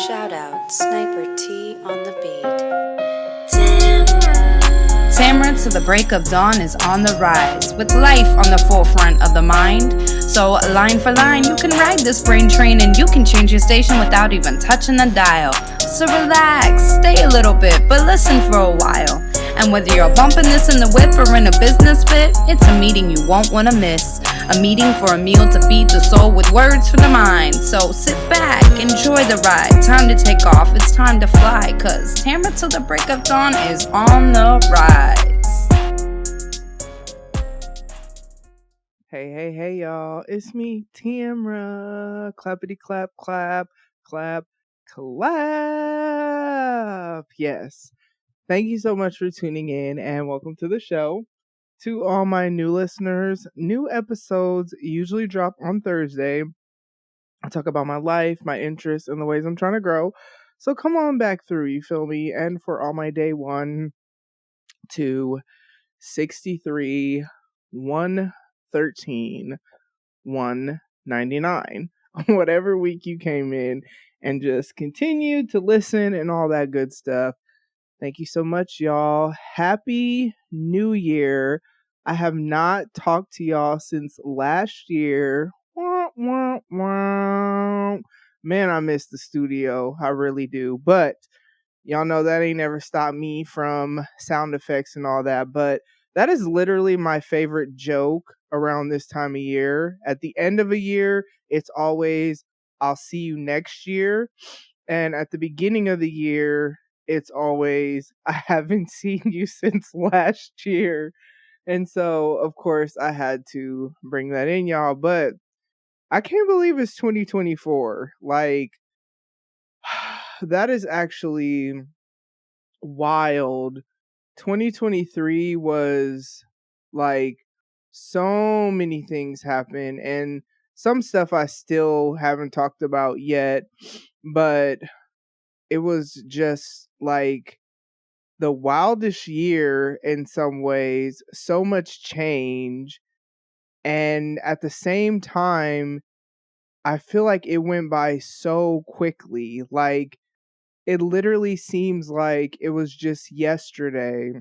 Shout out Sniper T on the beat. Tamara to the break of dawn is on the rise, with life on the forefront of the mind. So line for line, you can ride this brain train and you can change your station without even touching the dial. So relax, stay a little bit, but listen for a while. And whether you're bumping this in the whip or in a business fit, it's a meeting you won't want to miss. A meeting for a meal to feed the soul with words for the mind. So sit back, enjoy the ride. Time to take off, it's time to fly. Cause Tamara till the break of dawn is on the rise. Hey, y'all. It's me, Tamara. Clappity clap, clap, clap, clap. Yes. Thank you so much for tuning in and welcome to the show. To all my new listeners, new episodes usually drop on Thursday. I talk about my life, my interests, and the ways I'm trying to grow. So come on back through, you feel me? And for all my day 1 to 63, 113, 199, whatever week you came in and just continue to listen and all that good stuff. Thank you so much, y'all. Happy New Year. I have not talked to y'all since last year. Wah, wah, wah. Man, I miss the studio. I really do. But y'all know that ain't never stopped me from sound effects and all that. But that is literally my favorite joke around this time of year. At the end of a year, it's always, I'll see you next year. And at the beginning of the year, it's always, I haven't seen you since last year. And so, of course, I had to bring that in, y'all. But I can't believe it's 2024. Like, that is actually wild. 2023 was like so many things happened, and some stuff I still haven't talked about yet, but it was just like the wildest year in some ways, so much change. And at the same time, I feel like it went by so quickly. Like, it literally seems like it was just yesterday.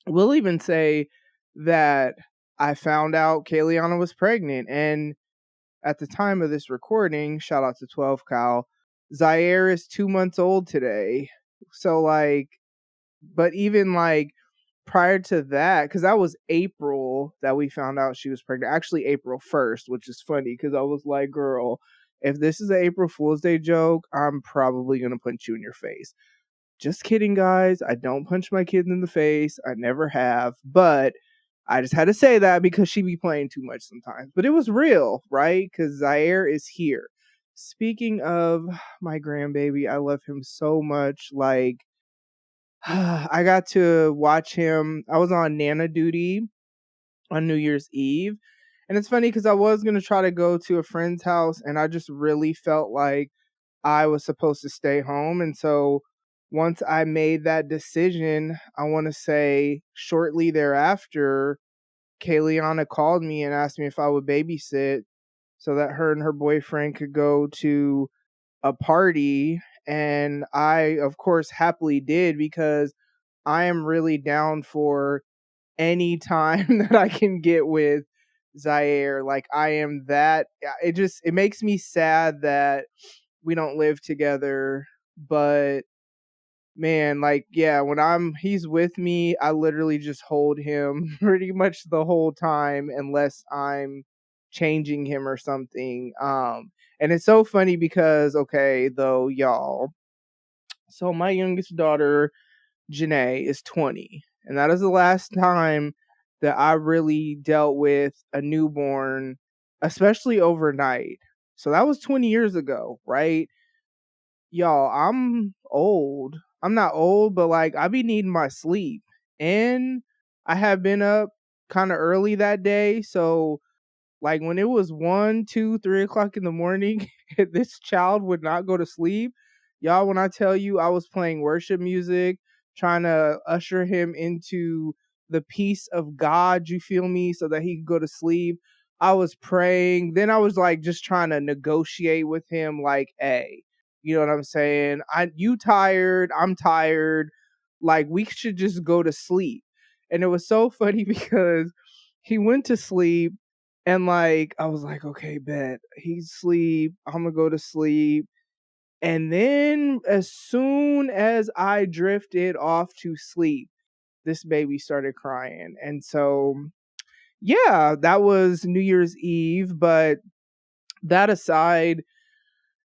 We'll even say that I found out Kayliana was pregnant. And at the time of this recording, shout out to 12 Cal, Zaire is 2 months old today. So, like, but even like prior to that, because that was April that we found out she was pregnant. Actually, April 1st, which is funny because I was like, girl, if this is an April Fool's Day joke, I'm probably going to punch you in your face. Just kidding, guys. I don't punch my kids in the face. I never have. But I just had to say that because she be playing too much sometimes. But it was real, right? Because Zaire is here. Speaking of my grandbaby, I love him so much. Like, I got to watch him. I was on Nana duty on New Year's Eve. And it's funny because I was going to try to go to a friend's house, and I just really felt like I was supposed to stay home. And so once I made that decision, I want to say shortly thereafter, Kayliana called me and asked me if I would babysit so that her and her boyfriend could go to a party. And I, of course, happily did because I am really down for any time that I can get with Zaire. Like, I am that. It makes me sad that we don't live together, but man, like, yeah, when he's with me, I literally just hold him pretty much the whole time unless I'm changing him or something. And it's so funny because, okay, though, y'all, so my youngest daughter, Janae, is 20, and that is the last time that I really dealt with a newborn, especially overnight. So that was 20 years ago, right? Y'all, I'm old. I'm not old, but like, I be needing my sleep. And I have been up kind of early that day. So like when it was 1, 2, 3 o'clock in the morning, this child would not go to sleep. Y'all, when I tell you I was playing worship music, trying to usher him into the peace of God, you feel me, so that he could go to sleep. I was praying. Then I was like just trying to negotiate with him, like, hey, You know what I'm saying? You tired, I'm tired. Like, we should just go to sleep. And it was so funny because he went to sleep and like I was like, okay, bet. He's asleep. I'm gonna go to sleep. And then as soon as I drifted off to sleep, this baby started crying. And so yeah, that was New Year's Eve. But that aside,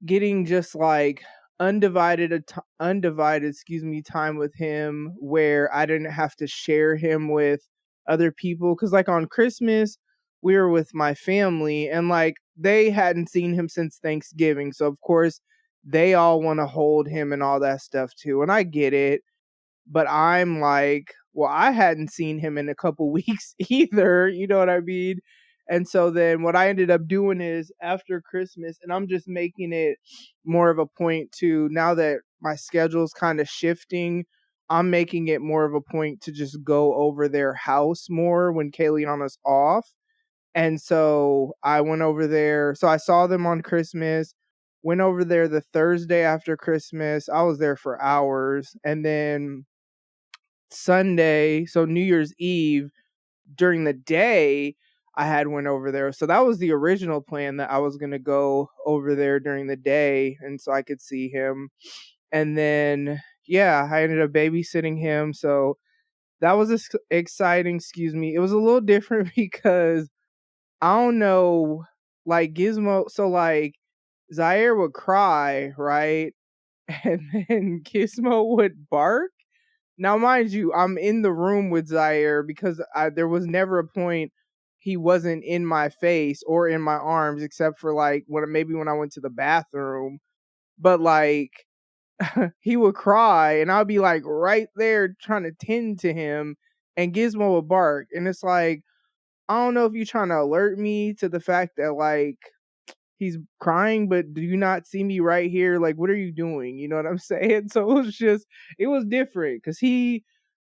getting just like undivided, time with him where I didn't have to share him with other people, cuz like on Christmas we were with my family and like they hadn't seen him since Thanksgiving. So of course they all want to hold him and all that stuff too. And I get it. But I'm like, well, I hadn't seen him in a couple weeks either, you know what I mean? And so then what I ended up doing is after Christmas, and I'm just making it more of a point to, now that my schedule's kind of shifting, I'm making it more of a point to just go over their house more when Kayleana's off. And so I went over there. So I saw them on Christmas, went over there the Thursday after Christmas. I was there for hours. And then Sunday, so New Year's Eve, during the day, I had went over there. So that was the original plan, that I was going to go over there during the day and so I could see him. And then yeah, I ended up babysitting him. So that was exciting, It was a little different because I don't know, like Gizmo, so like Zaire would cry, right? And then Gizmo would bark. Now, mind you, I'm in the room with Zaire because there was never a point he wasn't in my face or in my arms, except for like when I went to the bathroom. But like he would cry, and I'd be like right there trying to tend to him, and Gizmo would bark, and it's like, I don't know if you're trying to alert me to the fact that like he's crying, but do you not see me right here? Like, what are you doing? You know what I'm saying? So it was different because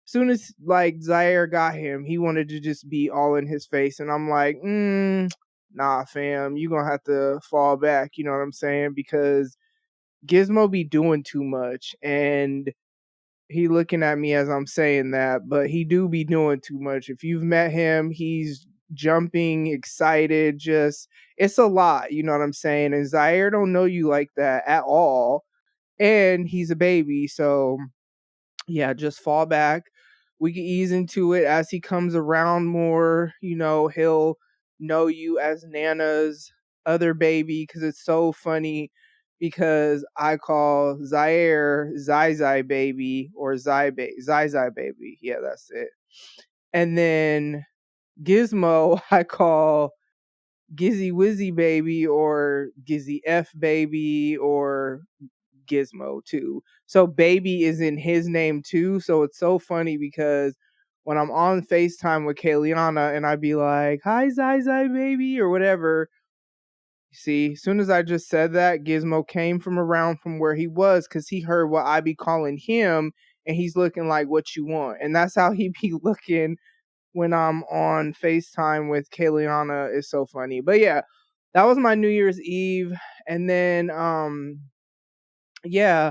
soon as like Zaire got him, he wanted to just be all in his face. And I'm like, nah, fam, you gonna have to fall back. You know what I'm saying? Because Gizmo be doing too much. And he looking at me as I'm saying that, but he do be doing too much. If you've met him, he's jumping, excited, just it's a lot, you know what I'm saying? And Zaire don't know you like that at all. And he's a baby, so yeah, just fall back. We can ease into it as he comes around more. He'll know you as Nana's other baby, because it's so funny because I call Zaire Zai Zai baby or Zai Zai baby. Yeah, that's it. And then Gizmo I call Gizzy Wizzy baby or Gizzy F baby or Gizmo too. So baby is in his name too. So it's so funny because when I'm on FaceTime with Kayleana and I'd be like, hi Zai Zai baby or whatever. See, as soon as I just said that, Gizmo came from around from where he was because he heard what I be calling him, and he's looking like, what you want. And that's how he be looking when I'm on FaceTime with Kayleana. Is so funny. But yeah, that was my New Year's Eve. And then yeah,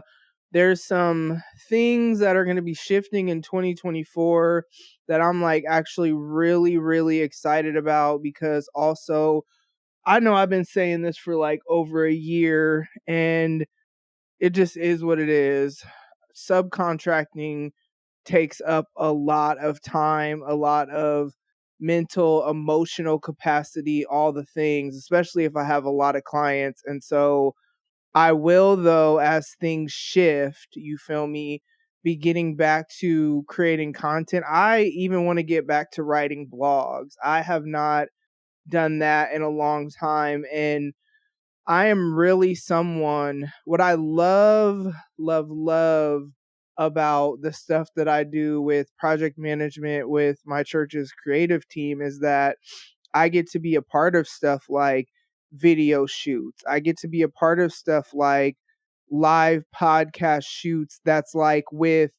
there's some things that are going to be shifting in 2024 that I'm like actually really, really excited about, because also I know I've been saying this for like over a year and it just is what it is. Subcontracting takes up a lot of time, a lot of mental, emotional capacity, all the things, especially if I have a lot of clients. And so I will, though, as things shift, you feel me, be getting back to creating content. I even want to get back to writing blogs. I have not done that in a long time. And I am really someone, what I love, love, love about the stuff that I do with project management with my church's creative team is that I get to be a part of stuff like video shoots. I get to be a part of stuff like live podcast shoots that's like with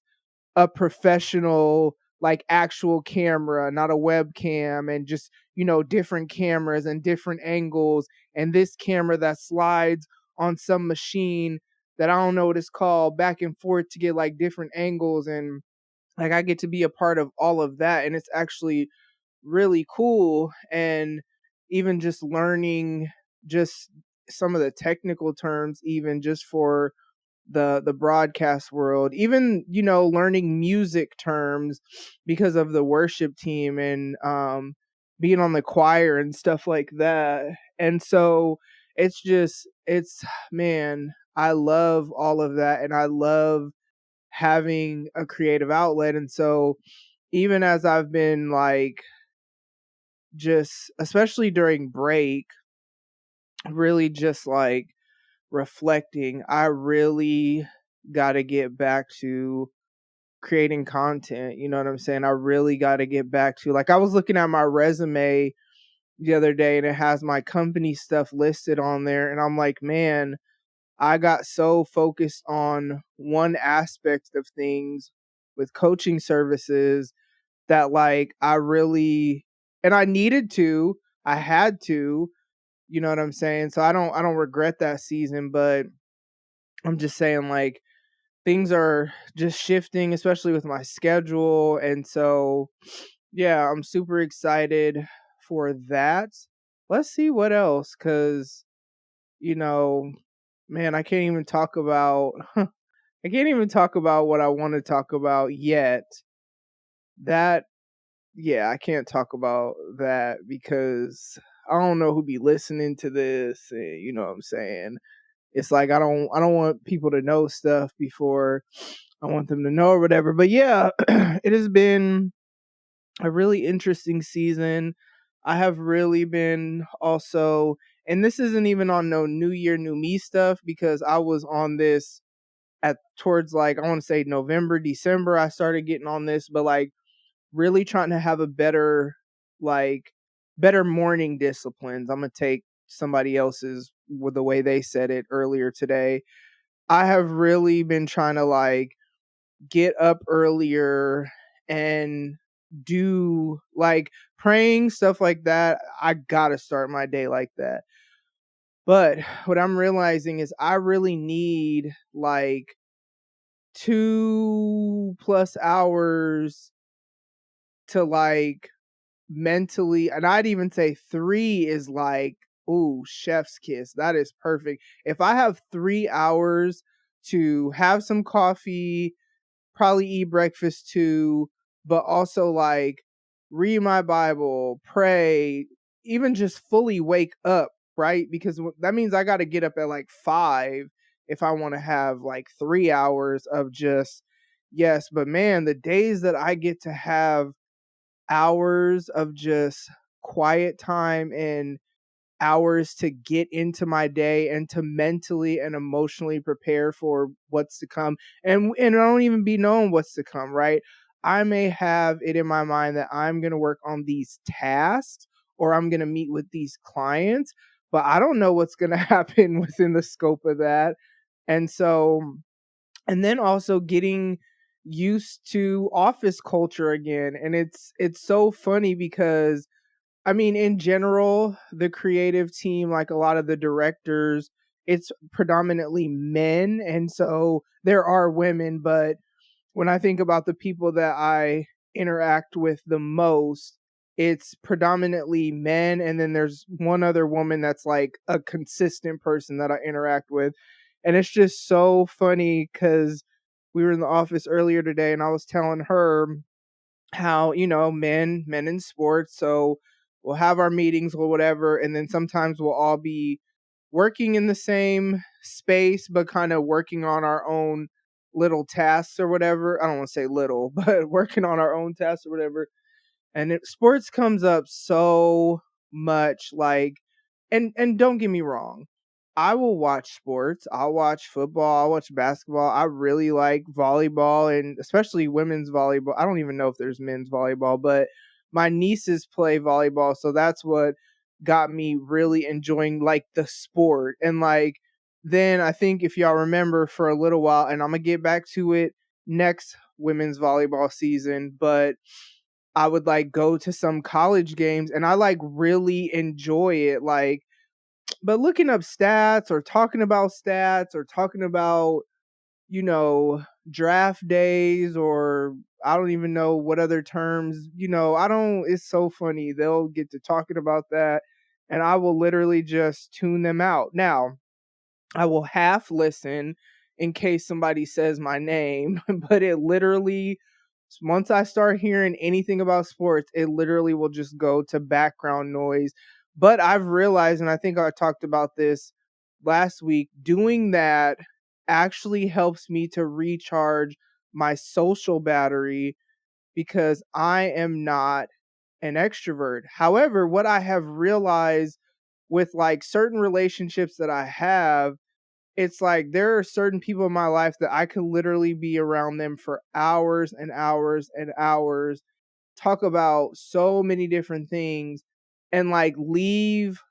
a professional, like actual camera, not a webcam, and just, different cameras and different angles, and this camera that slides on some machine that I don't know what it's called, back and forth to get like different angles, and like I get to be a part of all of that, and it's actually really cool. And even just learning just some of the technical terms, even just for the broadcast world, even learning music terms because of the worship team, and being on the choir and stuff like that. And so it's man, I love all of that, and I love having a creative outlet. And so even as I've been like, just especially during break, really just like reflecting, I really got to get back to creating content. You know what I'm saying? I really got to get back to, like, I was looking at my resume the other day, and it has my company stuff listed on there, and I'm like, man, I got so focused on one aspect of things with coaching services that, like, I really, and I needed to, I had to, you know what I'm saying? So I don't regret that season, but I'm just saying, like, things are just shifting, especially with my schedule. And so, yeah, I'm super excited for that. Let's see what else, because, you know, man, I can't even talk about, I can't even talk about what I want to talk about yet. That, yeah, I can't talk about that because I don't know who be listening to this. And, you know what I'm saying? It's like I don't want people to know stuff before I want them to know or whatever. But yeah, it has been a really interesting season. I have really been also, and this isn't even on no New Year, New Me stuff, because I was on this at towards, like, I want to say November, December. I started getting on this, but like really trying to have a like better morning disciplines. I'm gonna take somebody else's with the way they said it earlier today. I have really been trying to like get up earlier and do like praying, stuff like that. I gotta start my day like that. But what I'm realizing is I really need like 2+ hours to like mentally, and I'd even say 3 is like, ooh, chef's kiss. That is perfect. If I have 3 hours to have some coffee, probably eat breakfast too, but also like read my Bible, pray, even just fully wake up, right? Because that means I got to get up at like 5 if I want to have like 3 hours of just, yes. But man, the days that I get to have hours of just quiet time and hours to get into my day and to mentally and emotionally prepare for what's to come. And I don't even be knowing what's to come, right? I may have it in my mind that I'm going to work on these tasks or I'm going to meet with these clients, but I don't know what's going to happen within the scope of that. And so, and then also getting used to office culture again. And it's so funny because I mean, in general, the creative team, like a lot of the directors, it's predominantly men. And so there are women, but when I think about the people that I interact with the most, it's predominantly men. And then there's one other woman that's like a consistent person that I interact with. And it's just so funny because we were in the office earlier today and I was telling her how, men in sports, so we'll have our meetings or whatever, and then sometimes we'll all be working in the same space but kind of working on our own little tasks or whatever. I don't want to say little, but working on our own tasks or whatever. And sports comes up so much, like, and don't get me wrong, I will watch sports. I'll watch football. I'll watch basketball. I really like volleyball, and especially women's volleyball. I don't even know if there's men's volleyball, but my nieces play volleyball, so that's what got me really enjoying like the sport. And like then I think if y'all remember for a little while, and I'm gonna get back to it next women's volleyball season, but I would like go to some college games and I like really enjoy it. Like But looking up stats or talking about, you know, draft days, or I don't even know what other terms, it's so funny. They'll get to talking about that and I will literally just tune them out. Now, I will half listen in case somebody says my name, but it literally, once I start hearing anything about sports, it literally will just go to background noise. But I've realized, and I think I talked about this last week, doing that actually helps me to recharge my social battery because I am not an extrovert. However, what I have realized with like certain relationships that I have, it's like there are certain people in my life that I could literally be around them for hours and hours and hours, talk about so many different things, and like leave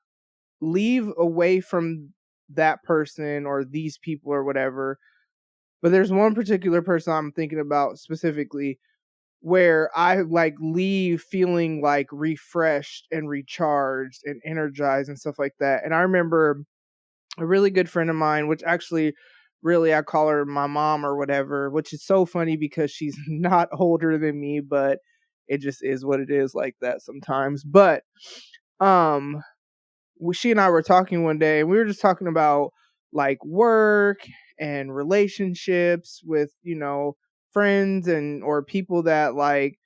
away from that person or these people or whatever. But there's one particular person I'm thinking about specifically where I like leave feeling like refreshed and recharged and energized and stuff like that. And I remember a really good friend of mine, which actually really I call her my mom or whatever, which is so funny because she's not older than me, but it just is what it is like that sometimes. But um she and I were talking one day and we were just talking about like work and relationships with, friends and or people that like,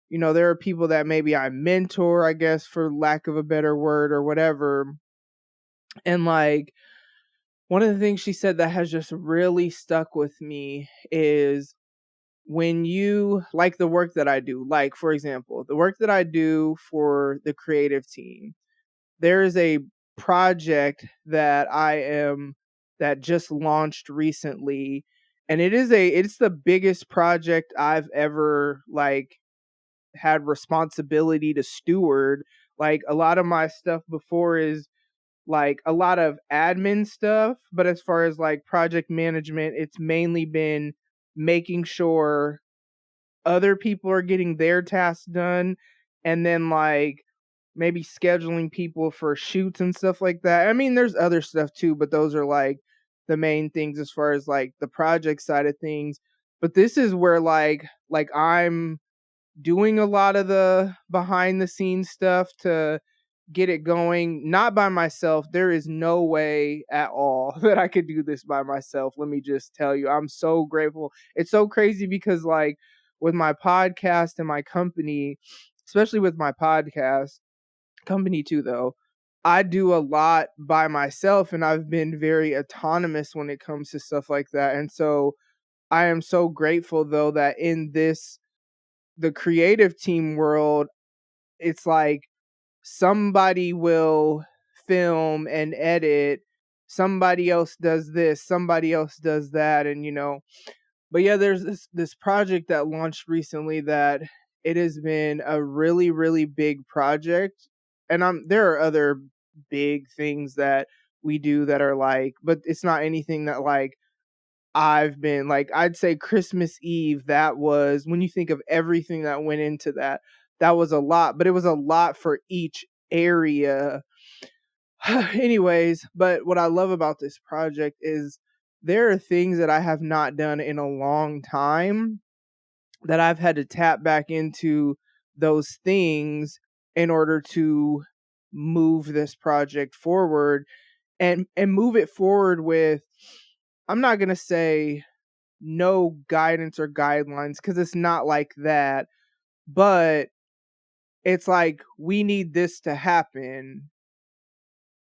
there are people that maybe I mentor, I guess, for lack of a better word or whatever. And like one of the things she said that has just really stuck with me is when you like the work that I do, like for example, the work that I do for the creative team, there is a project that just launched recently, and it's the biggest project I've ever like had responsibility to steward. Like a lot of my stuff before is like a lot of admin stuff, but as far as like project management, it's mainly been making sure other people are getting their tasks done, and then like maybe scheduling people for shoots and stuff like that. I mean, there's other stuff too, but those are like the main things as far as like the project side of things. But this is where like I'm doing a lot of the behind the scenes stuff to get it going, not by myself. There is no way at all that I could do this by myself. Let me just tell you, I'm so grateful. It's so crazy because like with my podcast and my company, especially with my podcast company too though, I do a lot by myself and I've been very autonomous when it comes to stuff like that. And so I am so grateful though that in the creative team world, it's like somebody will film and edit, somebody else does this, somebody else does that, and but yeah, there's this project that launched recently that it has been a really really big project, and there are other big things that we do that are like, but it's not anything that like I've been like, I'd say Christmas Eve, that was when you think of everything that went into that, that was a lot, but it was a lot for each area. Anyways, but what I love about this project is there are things that I have not done in a long time that I've had to tap back into those things in order to move this project forward and move it forward with, I'm not going to say no guidance or guidelines because it's not like that, but it's like we need this to happen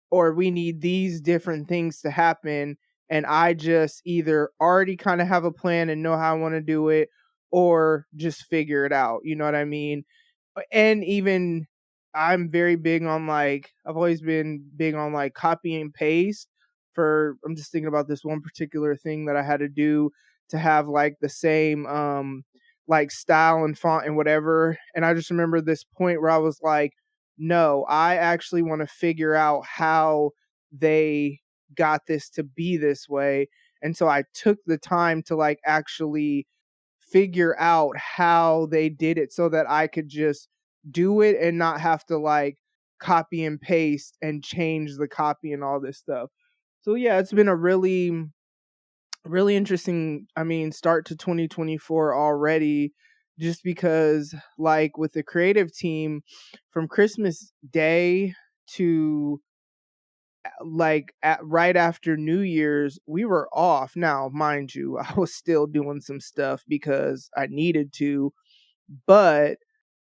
or we need these different things to happen, and I just either already kind of have a plan and know how I want to do it or just figure it out, you know what I mean? And even I'm very big on like, I've always been big on like copy and paste. For I'm just thinking about this one particular thing that I had to do to have like the same like style and font and whatever. And I just remember this point where I was like, no, I actually want to figure out how they got this to be this way. And so I took the time to like actually figure out how they did it so that I could just do it and not have to like copy and paste and change the copy and all this stuff. So yeah, it's been a really interesting, start to 2024 already, just because like with the creative team from Christmas Day to right after New Year's, we were off. Now, mind you, I was still doing some stuff because I needed to, but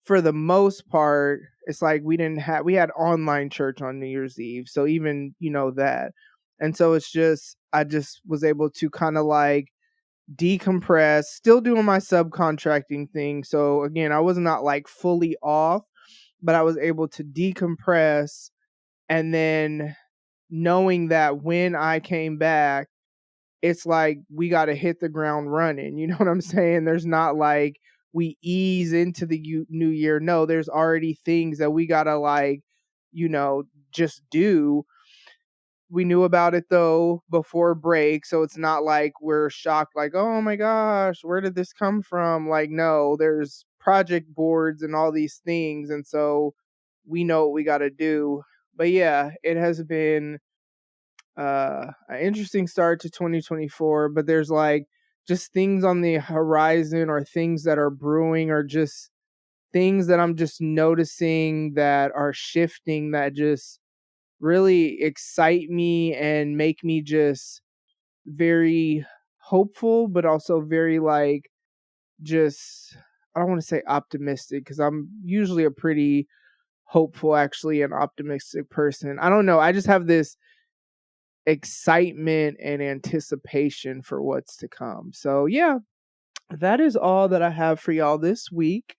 for the most part, it's like we had online church on New Year's Eve. So even, that. And so it's just, I just was able to kind of like decompress, still doing my subcontracting thing. So again, I was not like fully off, but I was able to decompress, and then knowing that when I came back, it's like we got to hit the ground running. You know what I'm saying? There's not like we ease into the new year. No, there's already things that we got to like, just do. We knew about it though before break, so it's not like we're shocked like, oh my gosh, where did this come from? Like, no, there's project boards and all these things, and so we know what we got to do. But yeah, it has been an interesting start to 2024, but there's like just things on the horizon or things that are brewing, or just things that I'm just noticing that are shifting, that just really excite me and make me just very hopeful, but also very like just, I don't want to say optimistic, because I'm usually a pretty hopeful, actually, and optimistic person. I don't know. I just have this excitement and anticipation for what's to come. So yeah, that is all that I have for y'all this week.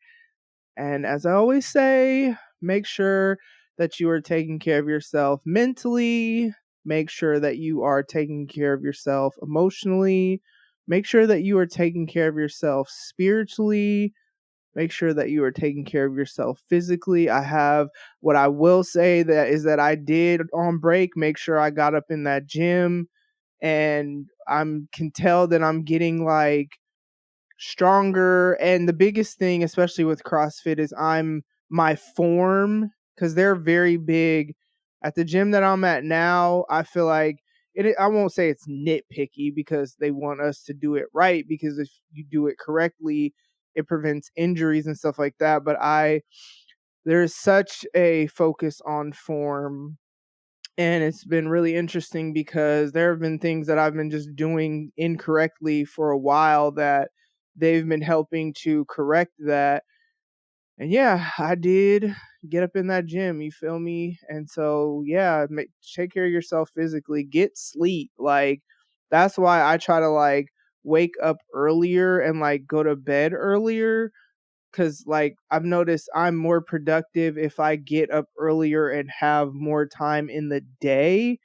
And as I always say, make sure that you are taking care of yourself mentally. Make sure that you are taking care of yourself emotionally. Make sure that you are taking care of yourself spiritually. Make sure that you are taking care of yourself physically. What I will say that is that I did on break make sure I got up in that gym, and I can tell that I'm getting like stronger. And the biggest thing, especially with CrossFit, is my form, because they're very big at the gym that I'm at now. I feel like I won't say it's nitpicky, because they want us to do it right, because if you do it correctly, it prevents injuries and stuff like that. But there's such a focus on form, and it's been really interesting because there have been things that I've been just doing incorrectly for a while that they've been helping to correct that. And yeah, I did get up in that gym, you feel me? And so yeah, take care of yourself physically, get sleep. Like, that's why I try to like wake up earlier and like go to bed earlier, because like I've noticed I'm more productive if I get up earlier and have more time in the day.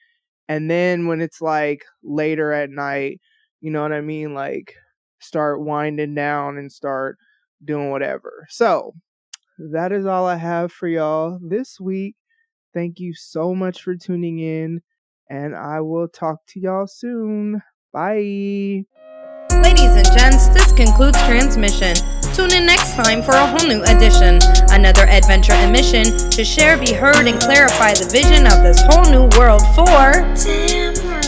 And then when it's like later at night, you know what I mean? Like, start winding down and start doing whatever. So that is all I have for y'all this week. Thank you so much for tuning in, and I will talk to y'all soon. Bye. Ladies and gents, this concludes transmission. Tune in next time for a whole new edition. Another adventure and mission to share, be heard, and clarify the vision of this whole new world for Tamara.